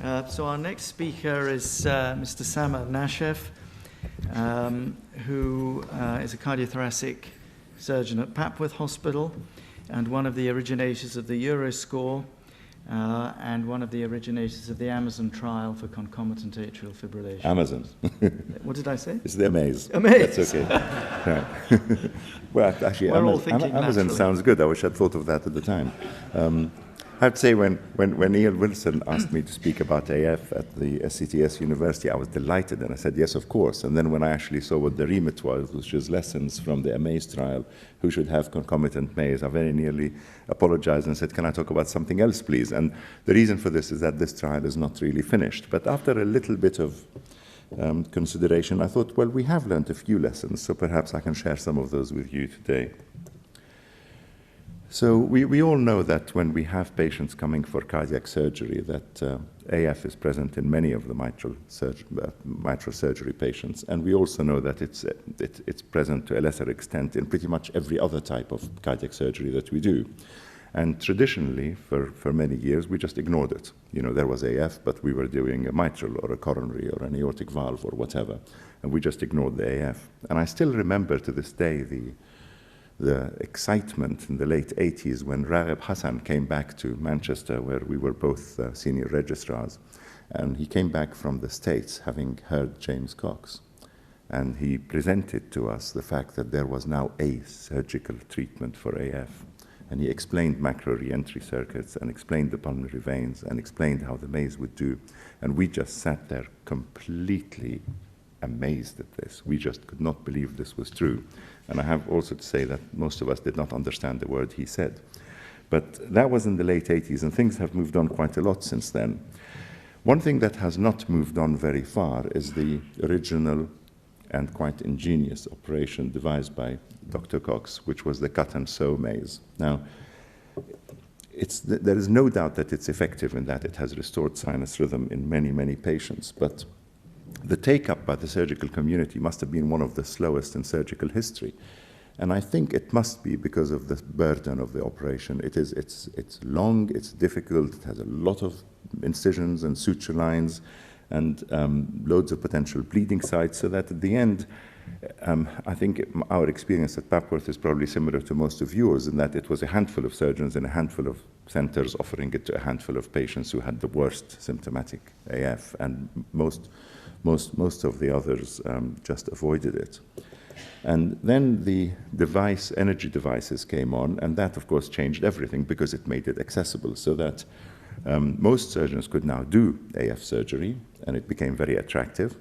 So our next speaker is Mr. Nashef, who is a cardiothoracic surgeon at Papworth Hospital and one of the originators of the Euroscore and one of the originators of the Amaze Trial for concomitant atrial fibrillation. Amazon. What did I say? It's the Amaze. Amaze. That's okay. Right. Well, actually, Amazon sounds good. I wish I'd thought of that at the time. I have to say, when Neil Wilson asked me to speak about AF at the SCTS University, I was delighted, and I said, yes, of course. And then when I actually saw what the remit was, which was lessons from the Amaze Trial, who should have concomitant Maze, I very nearly apologized and said, can I talk about something else, please? And the reason for this is that this trial is not really finished. But after a little bit of consideration, I thought, well, we have learned a few lessons, so perhaps I can share some of those with you today. So we all know that when we have patients coming for cardiac surgery, that AF is present in many of the mitral surgery patients, and we also know that it's present to a lesser extent in pretty much every other type of cardiac surgery that we do. And traditionally, for many years, we just ignored it. You know, there was AF, but we were doing a mitral or a coronary or an aortic valve or whatever, and we just ignored the AF. And I still remember to this day the excitement in the late 80s when Raghib Hassan came back to Manchester, where we were both senior registrars. And he came back from the States, having heard James Cox. And he presented to us the fact that there was now a surgical treatment for AF. And he explained macro re-entry circuits and explained the pulmonary veins and explained how the maze would do. And we just sat there completely amazed at this. We just could not believe this was true. And I have also to say that most of us did not understand the word he said. But that was in the late 80s, and things have moved on quite a lot since then. One thing that has not moved on very far is the original and quite ingenious operation devised by Dr. Cox, which was the cut and sew maze. Now, there is no doubt that it's effective in that it has restored sinus rhythm in many, many patients, but the take-up by the surgical community must have been one of the slowest in surgical history. And I think it must be because of the burden of the operation. It's long, it's difficult, it has a lot of incisions and suture lines and loads of potential bleeding sites, so that at the end, I think our experience at Papworth is probably similar to most of yours in that it was a handful of surgeons in a handful of centers offering it to a handful of patients who had the worst symptomatic AF, and most of the others just avoided it. And then the energy devices came on, and that, of course, changed everything because it made it accessible so that most surgeons could now do AF surgery, and it became very attractive.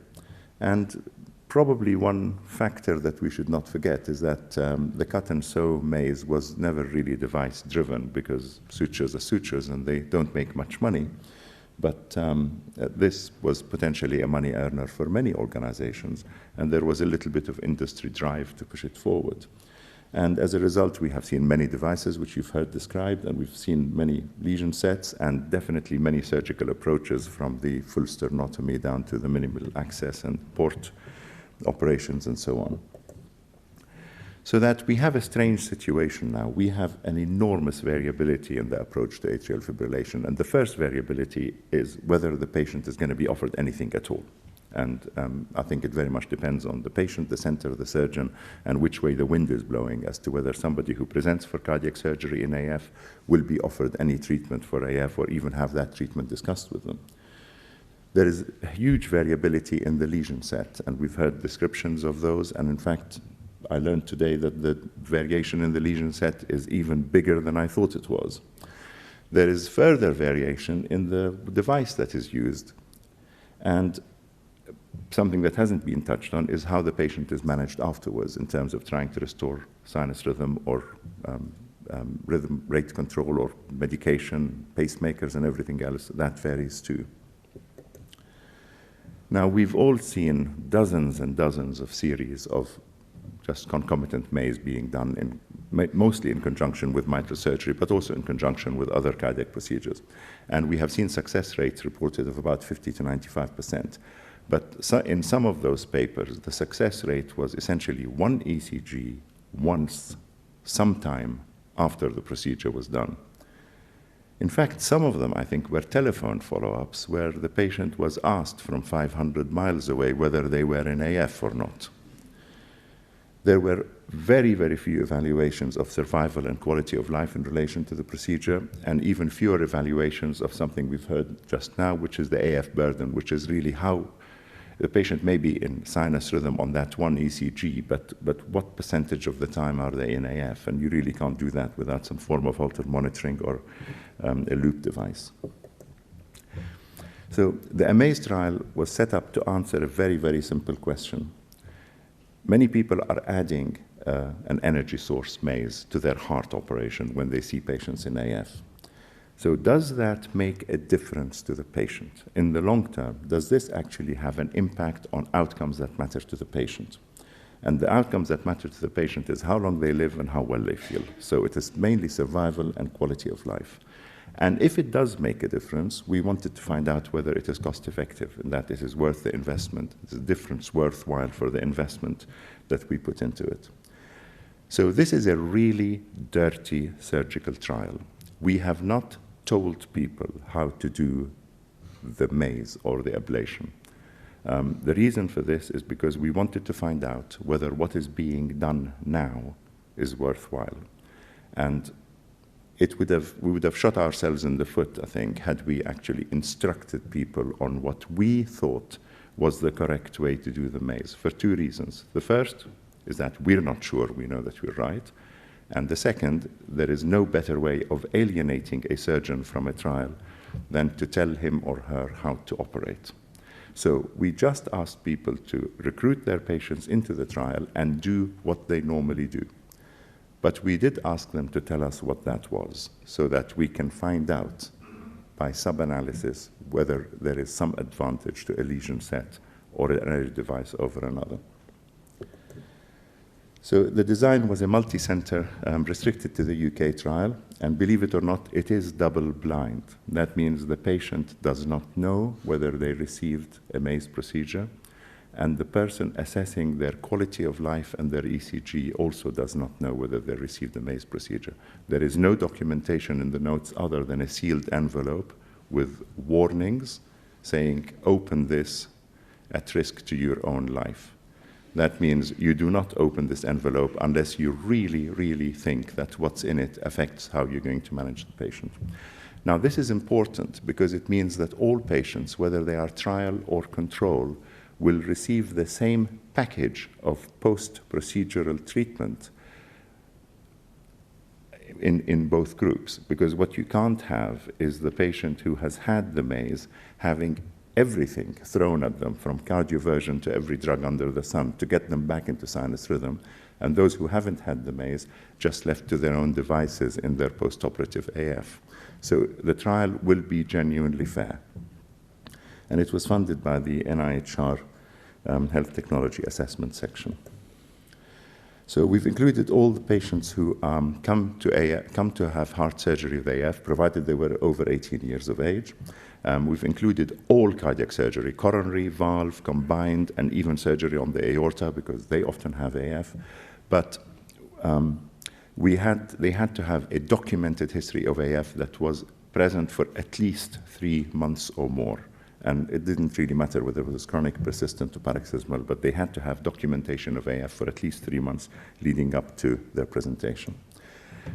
And probably one factor that we should not forget is that the cut and sew maze was never really device-driven because sutures are sutures and they don't make much money. But this was potentially a money earner for many organizations, and there was a little bit of industry drive to push it forward. And as a result, we have seen many devices, which you've heard described, and we've seen many lesion sets, and definitely many surgical approaches from the full sternotomy down to the minimal access and port operations and so on. So that we have a strange situation now. We have an enormous variability in the approach to atrial fibrillation. And the first variability is whether the patient is going to be offered anything at all. And I think it very much depends on the patient, the center, the surgeon, and which way the wind is blowing as to whether somebody who presents for cardiac surgery in AF will be offered any treatment for AF or even have that treatment discussed with them. There is a huge variability in the lesion set, and we've heard descriptions of those, and in fact, I learned today that the variation in the lesion set is even bigger than I thought it was. There is further variation in the device that is used. And something that hasn't been touched on is how the patient is managed afterwards in terms of trying to restore sinus rhythm or rhythm rate control or medication, pacemakers and everything else. That varies too. Now, we've all seen dozens and dozens of series of just concomitant maze being done mostly in conjunction with mitral surgery, but also in conjunction with other cardiac procedures. And we have seen success rates reported of about 50 to 95%. But in some of those papers, the success rate was essentially one ECG once, sometime after the procedure was done. In fact, some of them, I think, were telephone follow-ups where the patient was asked from 500 miles away whether they were in AF or not. There were very, very few evaluations of survival and quality of life in relation to the procedure, and even fewer evaluations of something we've heard just now, which is the AF burden, which is really how the patient may be in sinus rhythm on that one ECG, but what percentage of the time are they in AF? And you really can't do that without some form of Holter monitoring or a loop device. So the Amaze trial was set up to answer a very, very simple question. Many people are adding an energy source maze to their heart operation when they see patients in AF. So does that make a difference to the patient? In the long term, does this actually have an impact on outcomes that matter to the patient? And the outcomes that matter to the patient is how long they live and how well they feel. So it is mainly survival and quality of life. And if it does make a difference, we wanted to find out whether it is cost effective and that it is worth the investment. Is the difference worthwhile for the investment that we put into it? So this is a really dirty surgical trial. We have not told people how to do the maze or the ablation. The reason for this is because we wanted to find out whether what is being done now is worthwhile. And we would have shot ourselves in the foot, I think, had we actually instructed people on what we thought was the correct way to do the maze, for two reasons. The first is that we're not sure we know that we're right. And the second, there is no better way of alienating a surgeon from a trial than to tell him or her how to operate. So we just asked people to recruit their patients into the trial and do what they normally do. But we did ask them to tell us what that was, so that we can find out by sub-analysis whether there is some advantage to a lesion set or an energy device over another. So the design was a multi-center, restricted to the UK trial, and believe it or not, it is double-blind. That means the patient does not know whether they received a Amaze procedure, and the person assessing their quality of life and their ECG also does not know whether they received a Amaze procedure. There is no documentation in the notes other than a sealed envelope with warnings saying, open this at risk to your own life. That means you do not open this envelope unless you really, really think that what's in it affects how you're going to manage the patient. Now, this is important because it means that all patients, whether they are trial or control, will receive the same package of post-procedural treatment in both groups. Because what you can't have is the patient who has had the maze having everything thrown at them, from cardioversion to every drug under the sun, to get them back into sinus rhythm, and those who haven't had the maze just left to their own devices in their post-operative AF. So the trial will be genuinely fair. And it was funded by the NIHR Health Technology Assessment Section. So we've included all the patients who come to have heart surgery with AF, provided they were over 18 years of age. We've included all cardiac surgery, coronary, valve, combined, and even surgery on the aorta, because they often have AF. But they had to have a documented history of AF that was present for at least 3 months or more. And it didn't really matter whether it was chronic, persistent, or paroxysmal, but they had to have documentation of AF for at least 3 months leading up to their presentation.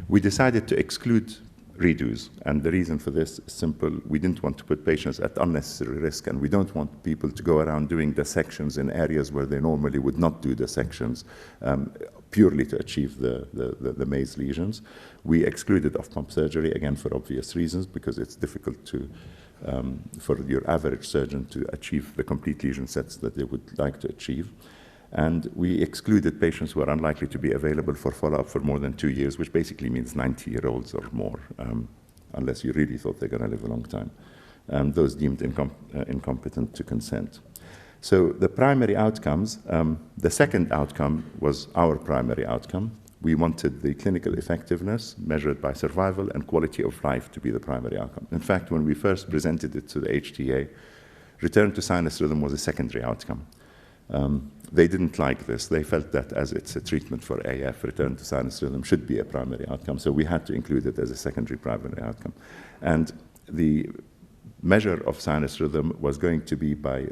We decided to exclude redos, and the reason for this is simple. We didn't want to put patients at unnecessary risk, and we don't want people to go around doing dissections in areas where they normally would not do dissections purely to achieve the maze lesions. We excluded off-pump surgery, again for obvious reasons, because it's difficult to for your average surgeon to achieve the complete lesion sets that they would like to achieve. And we excluded patients who are unlikely to be available for follow-up for more than 2 years, which basically means 90-year-olds or more, unless you really thought they're going to live a long time. Those deemed incompetent to consent. So the primary outcomes, the second outcome was our primary outcome. We wanted the clinical effectiveness measured by survival and quality of life to be the primary outcome. In fact, when we first presented it to the HTA, return to sinus rhythm was a secondary outcome. They didn't like this. They felt that as it's a treatment for AF, return to sinus rhythm should be a primary outcome, so we had to include it as a secondary primary outcome. And the measure of sinus rhythm was going to be by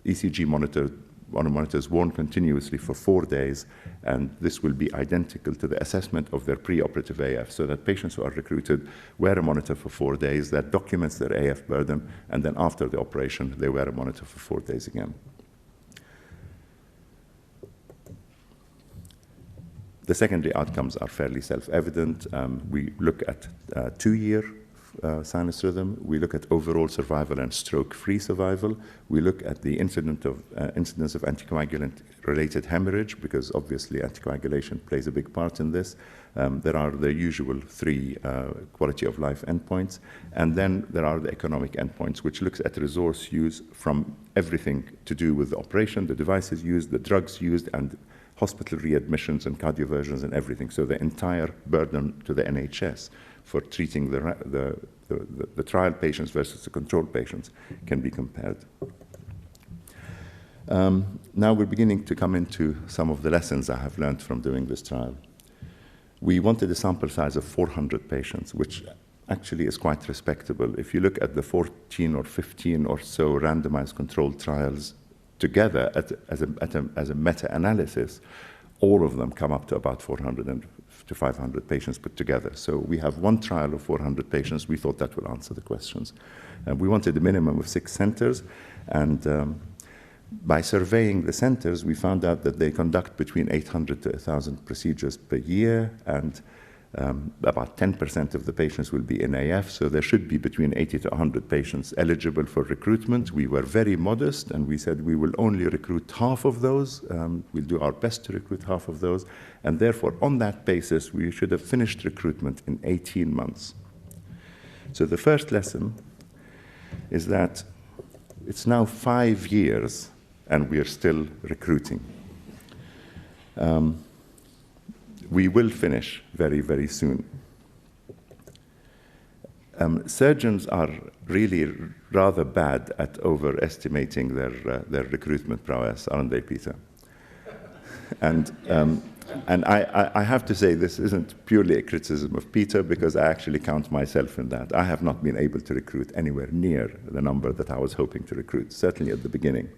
ECG monitors worn continuously for 4 days, and this will be identical to the assessment of their preoperative AF, so that patients who are recruited wear a monitor for 4 days that documents their AF burden, and then after the operation, they wear a monitor for 4 days again. The secondary outcomes are fairly self-evident. We look at 2-year sinus rhythm. We look at overall survival and stroke-free survival. We look at the incidence of anticoagulant-related hemorrhage, because obviously anticoagulation plays a big part in this. There are the usual 3 quality of life endpoints. And then there are the economic endpoints, which looks at resource use from everything to do with the operation, the devices used, the drugs used, and hospital readmissions and cardioversions and everything. So the entire burden to the NHS for treating the trial patients versus the control patients can be compared. Now we're beginning to come into some of the lessons I have learned from doing this trial. We wanted a sample size of 400 patients, which actually is quite respectable. If you look at the 14 or 15 or so randomized controlled trials together as a meta-analysis, all of them come up to about 400 to 500 patients put together. So we have one trial of 400 patients. We thought that will answer the questions. We wanted a minimum of 6 centers, and by surveying the centers, we found out that they conduct between 800 to 1,000 procedures per year, and about 10% of the patients will be in AF, so there should be between 80 to 100 patients eligible for recruitment. We were very modest, and we said we will only recruit half of those. We'll do our best to recruit half of those, and therefore, on that basis, we should have finished recruitment in 18 months. So the first lesson is that it's now 5 years, and we are still recruiting. We will finish very, very soon. Surgeons are really rather bad at overestimating their recruitment prowess, aren't they, Peter? And I have to say this isn't purely a criticism of Peter, because I actually count myself in that. I have not been able to recruit anywhere near the number that I was hoping to recruit, certainly at the beginning.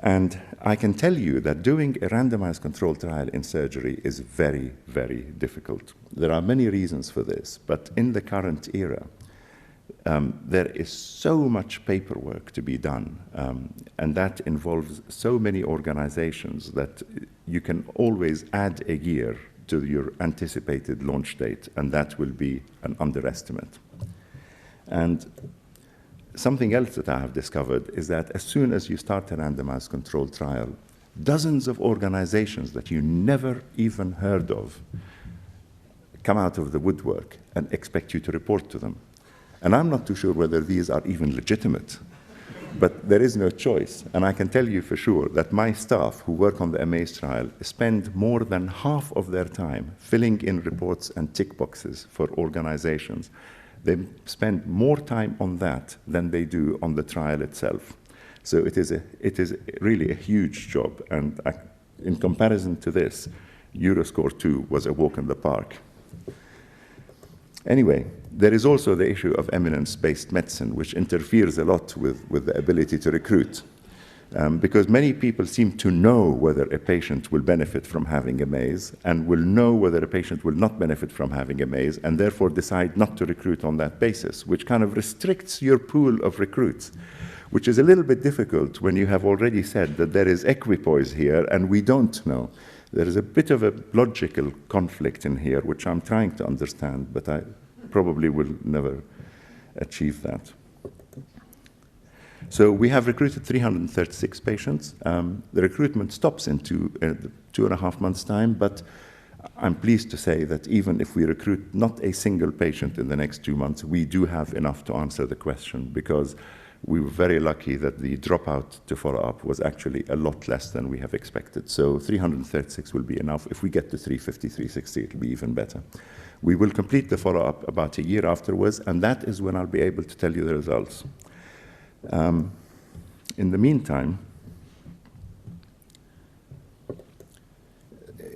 And I can tell you that doing a randomized controlled trial in surgery is very, very difficult. There are many reasons for this, but in the current era, there is so much paperwork to be done, and that involves so many organizations that you can always add a year to your anticipated launch date, and that will be an underestimate. And something else that I have discovered is that as soon as you start a randomized controlled trial, dozens of organizations that you never even heard of come out of the woodwork and expect you to report to them. And I'm not too sure whether these are even legitimate, but there is no choice. And I can tell you for sure that my staff who work on the Amaze trial spend more than half of their time filling in reports and tick boxes for organizations. They spend more time on that than they do on the trial itself. So it is really a huge job. And in comparison to this, Euroscore 2 was a walk in the park. Anyway, there is also the issue of eminence-based medicine, which interferes a lot with the ability to recruit. Because many people seem to know whether a patient will benefit from having Amaze and will know whether a patient will not benefit from having Amaze, and therefore decide not to recruit on that basis, which kind of restricts your pool of recruits, which is a little bit difficult when you have already said that there is equipoise here and we don't know. There is a bit of a logical conflict in here, which I'm trying to understand, but I probably will never achieve that. So we have recruited 336 patients. The recruitment stops in 2.5 months' time, but I'm pleased to say that even if we recruit not a single patient in the next 2 months, we do have enough to answer the question, because we were very lucky that the dropout to follow-up was actually a lot less than we have expected. So 336 will be enough. If we get to 350, 360, it'll be even better. We will complete the follow-up about a year afterwards, and that is when I'll be able to tell you the results. In the meantime,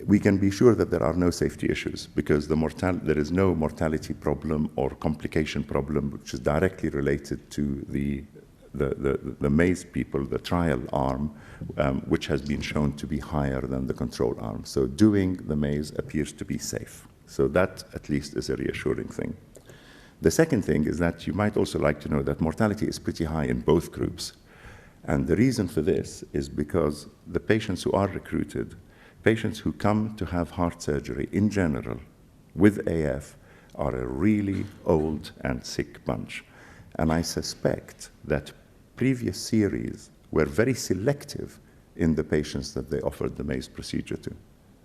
we can be sure that there are no safety issues because there is no mortality problem or complication problem which is directly related to the Amaze people, the trial arm, which has been shown to be higher than the control arm. So doing the Amaze appears to be safe. So that at least is a reassuring thing. The second thing is that you might also like to know that mortality is pretty high in both groups. And the reason for this is because the patients who are recruited, patients who come to have heart surgery in general with AF, are a really old and sick bunch. And I suspect that previous series were very selective in the patients that they offered the Amaze procedure to.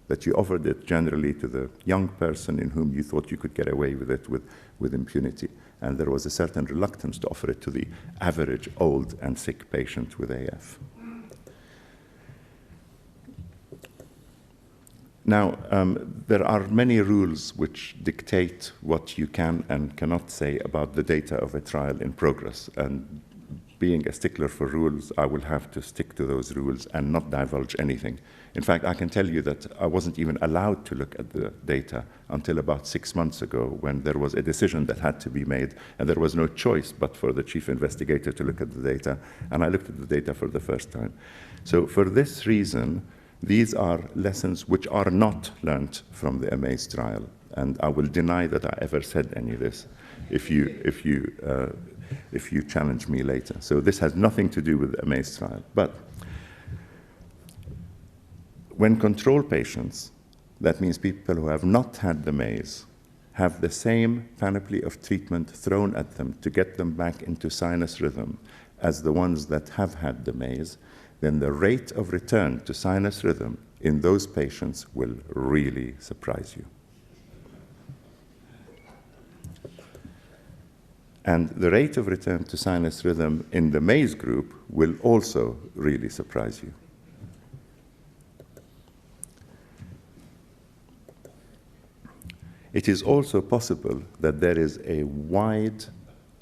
That you offered it generally to the young person in whom you thought you could get away with it with impunity. And there was a certain reluctance to offer it to the average old and sick patient with AF. Now, there are many rules which dictate what you can and cannot say about the data of a trial in progress. And being a stickler for rules, I will have to stick to those rules and not divulge anything. In fact, I can tell you that I wasn't even allowed to look at the data until about 6 months ago when there was a decision that had to be made, and there was no choice but for the chief investigator to look at the data, and I looked at the data for the first time. So for this reason, these are lessons which are not learned from the Amaze trial, and I will deny that I ever said any of this if you challenge me later. So this has nothing to do with the Amaze trial. But when control patients, that means people who have not had the Amaze, have the same panoply of treatment thrown at them to get them back into sinus rhythm as the ones that have had the Amaze, then the rate of return to sinus rhythm in those patients will really surprise you. And the rate of return to sinus rhythm in the Amaze group will also really surprise you. It is also possible that there is a wide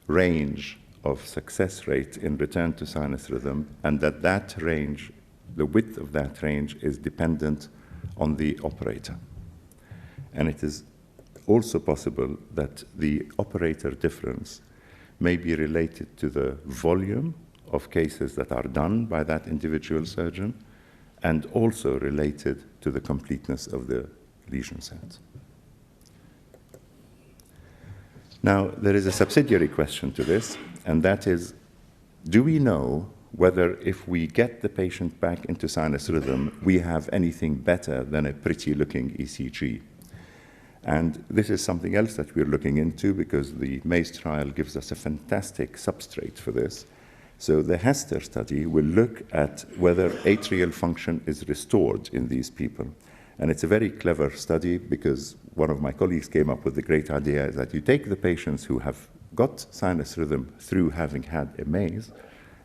range of success rate in return to sinus rhythm, and that range, the width of that range, is dependent on the operator. And it is also possible that the operator difference may be related to the volume of cases that are done by that individual surgeon, and also related to the completeness of the lesion set. Now, there is a subsidiary question to this, and that is, do we know whether if we get the patient back into sinus rhythm, we have anything better than a pretty-looking ECG? And this is something else that we're looking into because the Amaze trial gives us a fantastic substrate for this. So the HESTER study will look at whether atrial function is restored in these people. And it's a very clever study because one of my colleagues came up with the great idea that you take the patients who have got sinus rhythm through having had Amaze,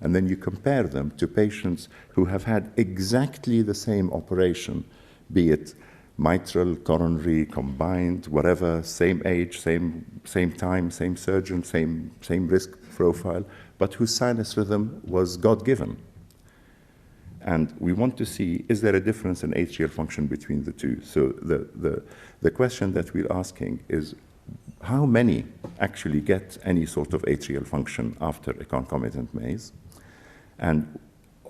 and then you compare them to patients who have had exactly the same operation, be it mitral, coronary, combined, whatever, same age, same time, same surgeon, same risk profile, but whose sinus rhythm was God-given. And we want to see, is there a difference in atrial function between the two? So the question that we're asking is, how many actually get any sort of atrial function after a concomitant Amaze? And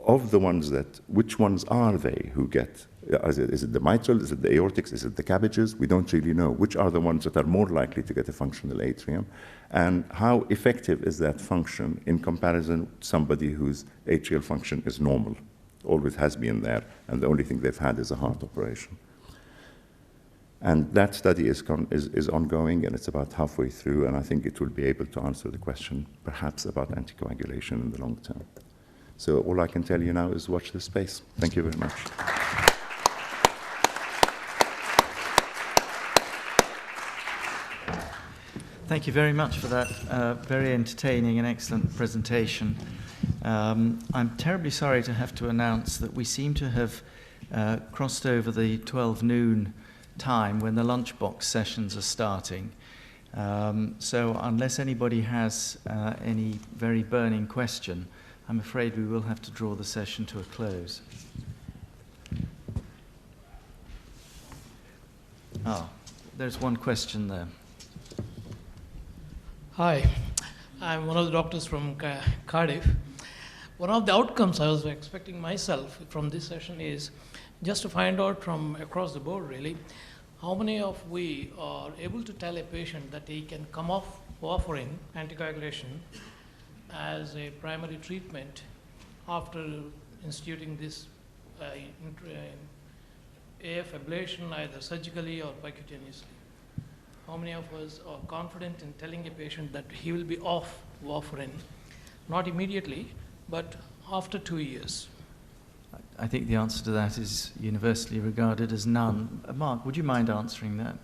of the ones which ones are they who get? Is it the mitral? Is it the aortics? Is it the cabbages? We don't really know. Which are the ones that are more likely to get a functional atrium? And how effective is that function in comparison to somebody whose atrial function is normal? Always has been there, and the only thing they've had is a heart operation. And that study is ongoing, and it's about halfway through, and I think it will be able to answer the question, perhaps, about anticoagulation in the long term. So all I can tell you now is watch this space. Thank you very much. Thank you very much for that very entertaining and excellent presentation. I'm terribly sorry to have to announce that we seem to have crossed over the 12 noon time when the lunchbox sessions are starting. So unless anybody has any very burning question, I'm afraid we will have to draw the session to a close. Oh, there's one question there. Hi, I'm one of the doctors from Cardiff. One of the outcomes I was expecting myself from this session is just to find out from across the board really, how many of we are able to tell a patient that he can come off warfarin anticoagulation as a primary treatment after instituting this AF ablation either surgically or percutaneously. How many of us are confident in telling a patient that he will be off warfarin, not immediately, but after 2 years? I think the answer to that is universally regarded as none. Mark, would you mind answering that?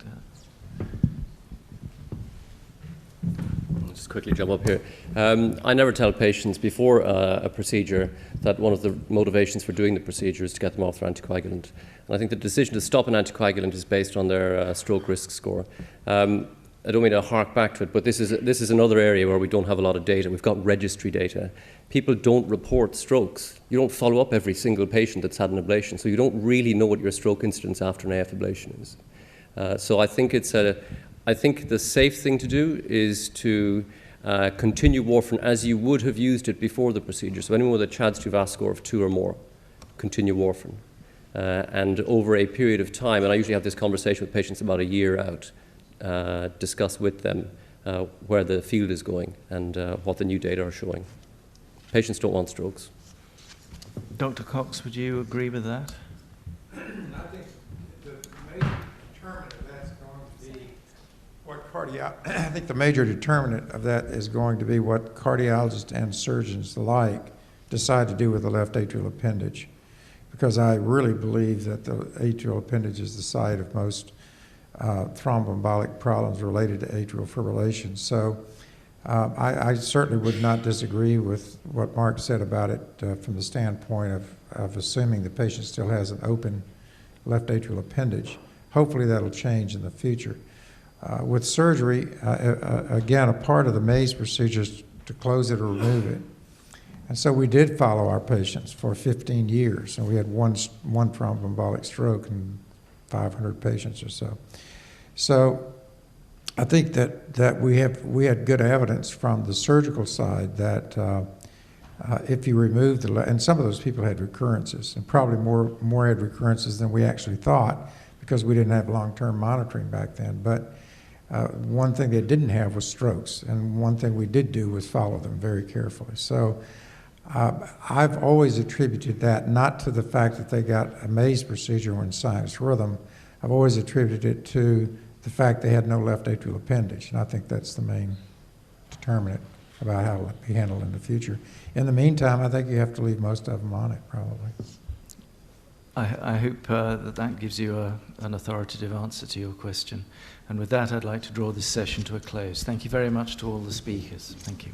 I'll just quickly jump up here. I never tell patients before a procedure that one of the motivations for doing the procedure is to get them off their anticoagulant. And I think the decision to stop an anticoagulant is based on their stroke risk score. I don't mean to hark back to it, but this is another area where we don't have a lot of data. We've got registry data. People don't report strokes. You don't follow up every single patient that's had an ablation, so you don't really know what your stroke incidence after an AF ablation is. So I think the safe thing to do is to continue warfarin as you would have used it before the procedure. So anyone with a CHA2-VASc score of 2 or more, continue warfarin. And over a period of time, and I usually have this conversation with patients about a year out, discuss with them where the field is going and what the new data are showing. Patients don't want strokes. Dr. Cox, would you agree with that? I think the major determinant of that's going to be what I think the major determinant of that is going to be what cardiologists and surgeons alike decide to do with the left atrial appendage, because I really believe that the atrial appendage is the site of most thromboembolic problems related to atrial fibrillation. So I certainly would not disagree with what Mark said about it from the standpoint of assuming the patient still has an open left atrial appendage. Hopefully that'll change in the future. With surgery, again, a part of the Amaze procedure is to close it or remove it. And so we did follow our patients for 15 years, and we had one thromboembolic stroke in 500 patients or so. So I think that we had good evidence from the surgical side that if you remove and some of those people had recurrences, and probably more had recurrences than we actually thought, because we didn't have long-term monitoring back then. But one thing they didn't have was strokes, and one thing we did do was follow them very carefully. So I've always attributed that not to the fact that they got a Amaze procedure when sinus rhythm. I've always attributed it to the fact they had no left atrial appendage, and I think that's the main determinant about how it'll be handled in the future. In the meantime, I think you have to leave most of them on it, probably. I hope that gives you an authoritative answer to your question. And with that, I'd like to draw this session to a close. Thank you very much to all the speakers. Thank you.